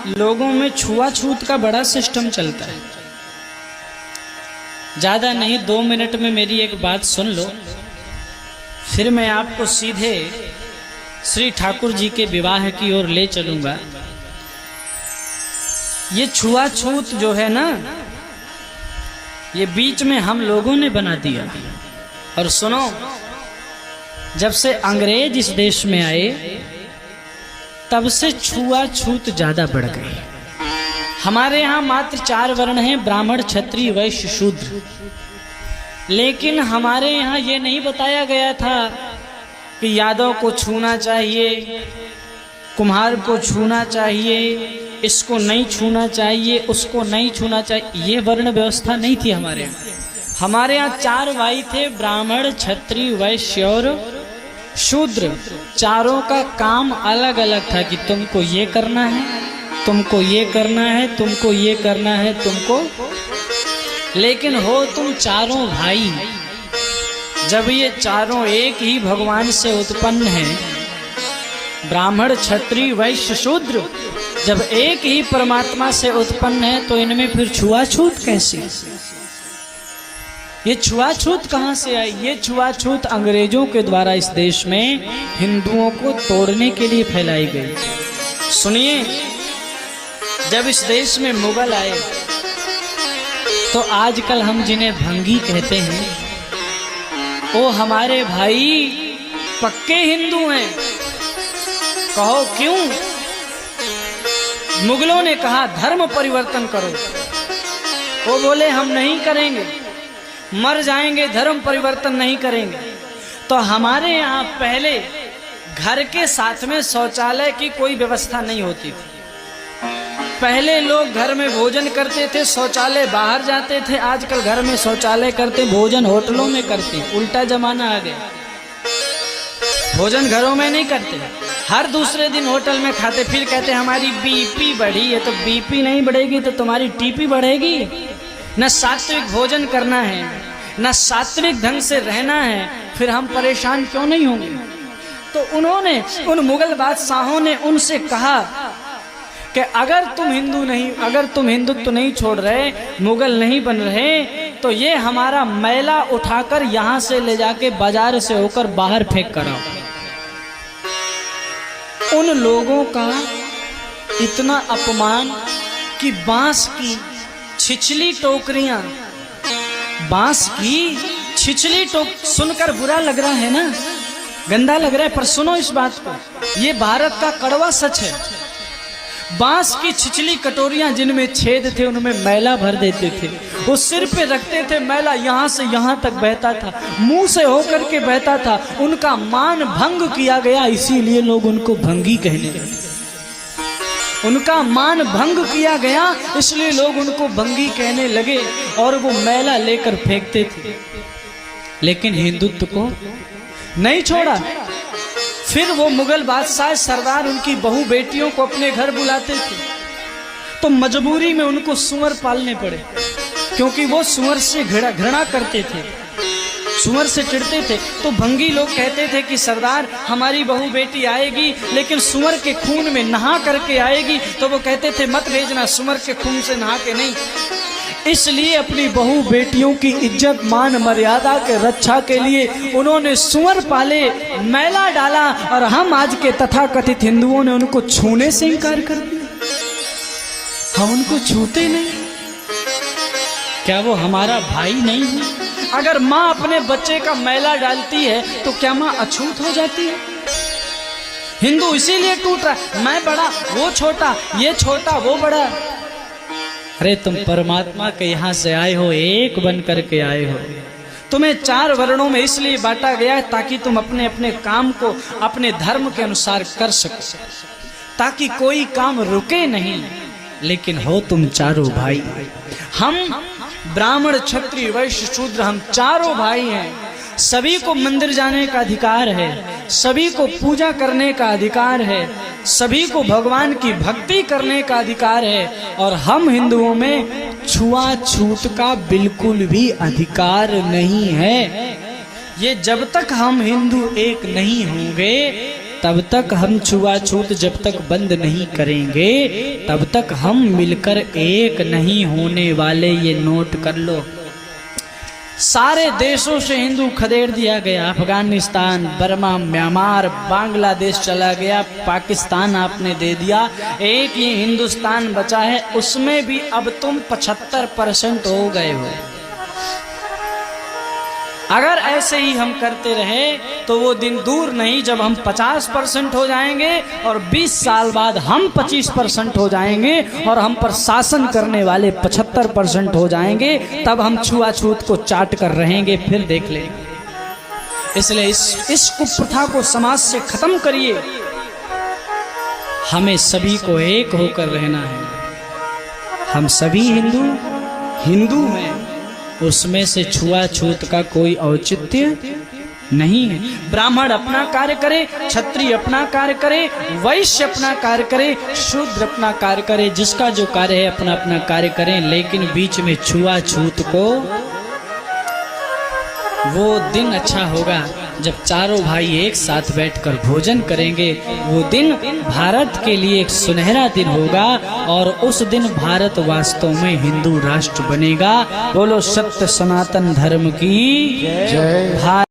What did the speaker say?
लोगों में छुआछूत का बड़ा सिस्टम चलता है। ज़्यादा नहीं, 2 मिनट में मेरी एक बात सुन लो, फिर मैं आपको सीधे श्री ठाकुर जी के विवाह की ओर ले चलूंगा। ये छुआछूत जो है ना, ये बीच में हम लोगों ने बना दिया। और सुनो, जब से अंग्रेज इस देश में आए तब से छुआछूत ज्यादा बढ़ गई। हमारे यहाँ मात्र 4 वर्ण हैं, ब्राह्मण, क्षत्रिय, वैश्य, शूद्र। लेकिन हमारे यहाँ ये नहीं बताया गया था कि यादव को छूना चाहिए, कुम्हार को छूना चाहिए, इसको नहीं छूना चाहिए, उसको नहीं छूना चाहिए। ये वर्ण व्यवस्था नहीं थी हमारे यहाँ। हमारे यहाँ 4 भाई थे, ब्राह्मण, क्षत्रिय, वैश्य और शूद्र। चारों का काम अलग अलग था कि तुमको ये करना है, तुमको ये करना है, तुमको ये करना है, तुमको। लेकिन हो तुम चारों भाई। जब ये चारों एक ही भगवान से उत्पन्न हैं, ब्राह्मण, क्षत्रिय, वैश्य, शूद्र, जब एक ही परमात्मा से उत्पन्न है तो इनमें फिर छुआछूत कैसी? ये छुआछूत कहाँ से आई? ये छुआछूत अंग्रेजों के द्वारा इस देश में हिंदुओं को तोड़ने के लिए फैलाई गई। सुनिए, जब इस देश में मुगल आए तो आजकल हम जिन्हें भंगी कहते हैं वो हमारे भाई पक्के हिंदू हैं। कहो क्यों? मुगलों ने कहा धर्म परिवर्तन करो, वो बोले हम नहीं करेंगे, मर जाएंगे, धर्म परिवर्तन नहीं करेंगे। तो हमारे यहाँ पहले घर के साथ में शौचालय की कोई व्यवस्था नहीं होती थी। पहले लोग घर में भोजन करते थे, शौचालय बाहर जाते थे। आजकल घर में शौचालय करते, भोजन होटलों में करते। उल्टा जमाना आ गया, भोजन घरों में नहीं करते, हर दूसरे दिन होटल में खाते। फिर कहते हमारी बीपी बढ़ी है। तो बीपी नहीं बढ़ेगी तो तुम्हारी टीपी बढ़ेगी। न सात्विक भोजन करना है, न सात्विक ढंग से रहना है, फिर हम परेशान क्यों नहीं होंगे? तो उन्होंने, उन मुगल बादशाहों ने उनसे कहा कि अगर तुम हिंदुत्व नहीं छोड़ रहे, मुगल नहीं बन रहे, तो ये हमारा मैला उठाकर यहाँ से ले जाके बाजार से होकर बाहर फेंक कर आओ। उन लोगों का इतना अपमान कि बांस की छिछली टोकरियां, बांस की छिछली सुनकर बुरा लग रहा है ना, गंदा लग रहा है, पर सुनो इस बात को, ये भारत का कड़वा सच है। बांस की छिछली कटोरियां जिनमें छेद थे उनमें मैला भर देते थे। वो सिर पे रखते थे, मैला यहाँ से यहाँ तक बहता था, मुंह से होकर के बहता था। उनका मान भंग किया गया, इसीलिए लोग उनको भंगी कहने लगे। उनका मान भंग किया गया, इसलिए लोग उनको भंगी कहने लगे और वो मैला लेकर फेंकते थे। लेकिन हिंदुत्व को नहीं छोड़ा। फिर वो मुगल बादशाह सरदार उनकी बहू बेटियों को अपने घर बुलाते थे तो मजबूरी में उनको सुअर पालने पड़े, क्योंकि वो सुअर से घृणा करते थे, सुअर से चिढ़ते थे। तो भंगी लोग कहते थे कि सरदार हमारी बहू बेटी आएगी लेकिन सुअर के खून में नहा करके आएगी। तो वो कहते थे मत भेजना, सुअर के खून से नहा के नहीं। इसलिए अपनी बहू बेटियों की इज्जत मान मर्यादा के रक्षा के लिए उन्होंने सुअर पाले, मैला डाला, और हम आज के तथाकथित हिंदुओं ने उनको छूने से इनकार कर दिया। हम उनको छूते नहीं। क्या वो हमारा भाई नहीं है? अगर माँ अपने बच्चे का मैला डालती है तो क्या माँ अछूत हो जाती है? हिंदू इसीलिए टूट रहा है, मैं बड़ा वो छोटा, ये छोटा वो बड़ा। अरे तुम परमात्मा के यहाँ से आए हो, एक बन करके आए हो। तुम्हें 4 वर्णों में इसलिए बांटा गया है ताकि तुम अपने अपने काम को अपने धर्म के अनुसार कर सको, ताकि कोई काम रुके नहीं। लेकिन हो तुम चारों भाई। हम ब्राह्मण, क्षत्रिय, वैश्य, शूद्र, हम चारों भाई हैं। सभी को मंदिर जाने का अधिकार है, सभी को पूजा करने का अधिकार है, सभी को भगवान की भक्ति करने का अधिकार है। और हम हिंदुओं में छुआछूत का बिल्कुल भी अधिकार नहीं है। ये जब तक हम हिंदू एक नहीं होंगे तब तक हम छुआछूत जब तक बंद नहीं करेंगे, तब तक हम मिलकर एक नहीं होने वाले, ये नोट कर लो। सारे देशों से हिंदू खदेड़ दिया गया, अफगानिस्तान, बर्मा, म्यांमार, बांग्लादेश चला गया, पाकिस्तान आपने दे दिया, एक ये हिंदुस्तान बचा है, उसमें भी अब तुम 75% हो गए हो। अगर ऐसे ही हम करते रहे तो वो दिन दूर नहीं जब हम 50% हो जाएंगे और 20 साल बाद हम 25% हो जाएंगे और हम पर शासन करने वाले 75% हो जाएंगे, तब हम छुआछूत को चाट कर रहेंगे, फिर देख लेंगे। इसलिए इस कुप्रथा को समाज से खत्म करिए। हमें सभी को एक होकर रहना है। हम सभी हिंदू हैं, उसमें से छुआछूत का औचित्य औचित्य नहीं है। ब्राह्मण अपना कार्य करे, क्षत्रिय अपना कार्य करे, वैश्य अपना कार्य करे, शूद्र अपना कार्य करे, जिसका जो कार्य है अपना अपना कार्य करें, लेकिन बीच में छुआछूत को, वो दिन अच्छा होगा जब चारों भाई एक साथ बैठकर भोजन करेंगे। वो दिन भारत के लिए एक सुनहरा दिन होगा और उस दिन भारत वास्तव में हिंदू राष्ट्र बनेगा। बोलो सत्य सनातन धर्म की जय।